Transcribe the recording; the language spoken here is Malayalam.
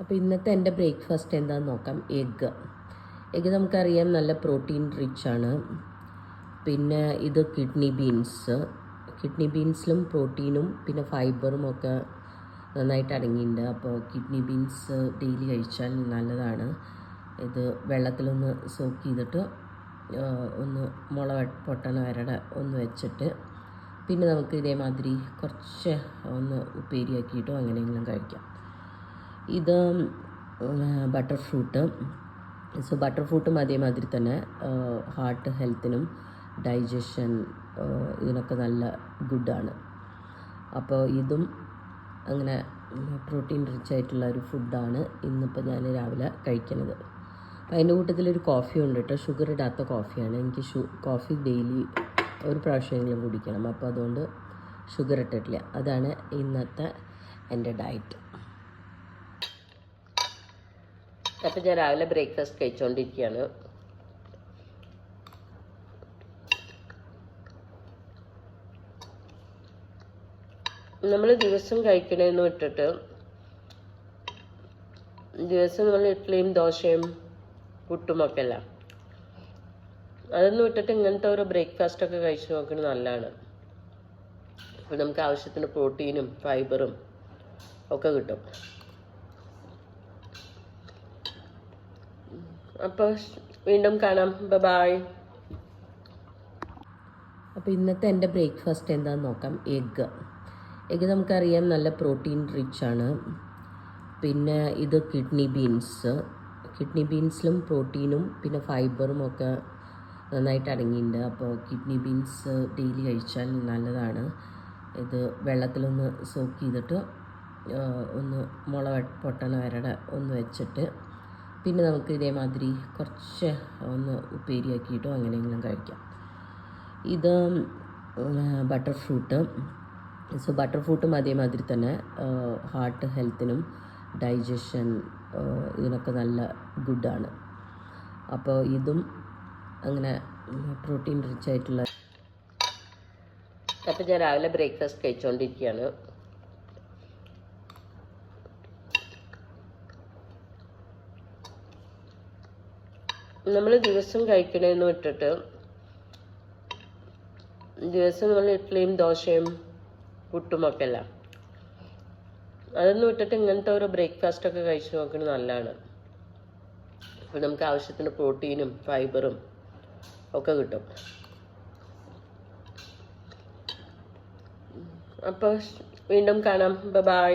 അപ്പോൾ ഇന്നത്തെ എൻ്റെ ബ്രേക്ക്ഫാസ്റ്റ് എന്താണെന്ന് നോക്കാം. എഗ്ഗ് നമുക്കറിയാം നല്ല പ്രോട്ടീൻ റിച്ച് ആണ്. പിന്നെ ഇത് കിഡ്നി ബീൻസിലും പ്രോട്ടീനും പിന്നെ ഫൈബറും ഒക്കെ നന്നായിട്ട് അടങ്ങിയിട്ടുണ്ട്. അപ്പോൾ കിഡ്നി ബീൻസ് ഡെയിലി കഴിച്ചാൽ നല്ലതാണ്. ഇത് വെള്ളത്തിലൊന്ന് സോക്ക് ചെയ്തിട്ട് ഒന്ന് മുള പൊട്ടണ വരെ ഒന്ന് വെച്ചിട്ട് പിന്നെ നമുക്ക് ഇതേമാതിരി കുറച്ച് ഒന്ന് ഉപ്പേരിയാക്കിയിട്ടോ അങ്ങനെയെങ്കിലും കഴിക്കാം. ഇത് ബട്ടർ ഫ്രൂട്ടും അതേമാതിരി തന്നെ ഹാർട്ട് ഹെൽത്തിനും ഡൈജഷൻ ഇതിനൊക്കെ നല്ല ഗുഡാണ്. അപ്പോൾ ഇതും അങ്ങനെ പ്രോട്ടീൻ റിച്ച് ആയിട്ടുള്ള ഒരു ഫുഡാണ് ഇന്നിപ്പോൾ ഞാൻ രാവിലെ കഴിക്കുന്നത്. അപ്പോൾ അതിൻ്റെ കൂട്ടത്തിലൊരു കോഫി ഉണ്ട് കേട്ടോ. ഷുഗർ ഇടാത്ത കോഫിയാണ്. എനിക്ക് കോഫി ഡെയിലി ഒരു പ്രാവശ്യമെങ്കിലും കുടിക്കണം. അപ്പോൾ അതുകൊണ്ട് ഷുഗർ ഇട്ടിട്ടില്ല. അതാണ് ഇന്നത്തെ എൻ്റെ ഡയറ്റ്. അപ്പോൾ ഞാൻ രാവിലെ ബ്രേക്ക്ഫാസ്റ്റ് കഴിച്ചുകൊണ്ടിരിക്കുകയാണ്. നമ്മൾ ദിവസം കഴിക്കണമെന്ന് വിട്ടിട്ട് ദിവസം നമ്മൾ ഇഡ്ഡലിയും ദോശയും പുട്ടുമൊക്കെ അല്ല, അതൊന്നും വിട്ടിട്ട് ഇങ്ങനത്തെ ഒരു ബ്രേക്ക്ഫാസ്റ്റൊക്കെ കഴിച്ചു നോക്കുന്നത് നല്ലതാണ്. അപ്പോൾ നമുക്ക് ആവശ്യത്തിന് പ്രോട്ടീനും ഫൈബറും ഒക്കെ കിട്ടും. അപ്പോൾ വീണ്ടും കാണാം. ബൈ. അപ്പോൾ ഇന്നത്തെ എൻ്റെ ബ്രേക്ക്ഫാസ്റ്റ് എന്താണെന്ന് നോക്കാം. എഗ്ഗ് നമുക്കറിയാം നല്ല പ്രോട്ടീൻ റിച്ച് ആണ്. പിന്നെ ഇത് കിഡ്നി ബീൻസിലും പ്രോട്ടീനും പിന്നെ ഫൈബറും ഒക്കെ നന്നായിട്ട് അടങ്ങിയിട്ടുണ്ട്. അപ്പോൾ കിഡ്നി ബീൻസ് ഡെയിലി കഴിച്ചാൽ നല്ലതാണ്. ഇത് വെള്ളത്തിലൊന്ന് സോക്ക് ചെയ്തിട്ട് ഒന്ന് മുള പൊട്ടണ വരെ ഒന്ന് വെച്ചിട്ട് പിന്നെ നമുക്ക് ഇതേമാതിരി കുറച്ച് ഒന്ന് ഉപ്പേരിയാക്കിയിട്ടോ അങ്ങനെയെങ്കിലും കഴിക്കാം. ഇത് ബട്ടർ ഫ്രൂട്ടും അതേമാതിരി തന്നെ ഹാർട്ട് ഹെൽത്തിനും ഡൈജഷൻ ഇതിനൊക്കെ നല്ല ഗുഡാണ്. അപ്പോൾ ഇതും അങ്ങനെ പ്രോട്ടീൻ റിച്ച് ആയിട്ടുള്ള. അപ്പോൾ ഞാൻ രാവിലെ ബ്രേക്ക്ഫാസ്റ്റ് കഴിച്ചുകൊണ്ടിരിക്കുകയാണ്. നമ്മൾ ദിവസം കഴിക്കണമെന്ന് വിട്ടിട്ട് ദിവസം നമ്മൾ ഇഡ്ഡലിയും ദോശയും പുട്ടുമൊക്കെ അല്ല, അതൊന്നും വിട്ടിട്ട് ഇങ്ങനത്തെ ഒരു ബ്രേക്ക്ഫാസ്റ്റൊക്കെ കഴിച്ചു നോക്കുന്നത് നല്ലതാണ്. അപ്പോൾ നമുക്ക് ആവശ്യത്തിന് പ്രോട്ടീനും ഫൈബറും ഒക്കെ കിട്ടും. അപ്പോൾ വീണ്ടും കാണാം. ബൈ.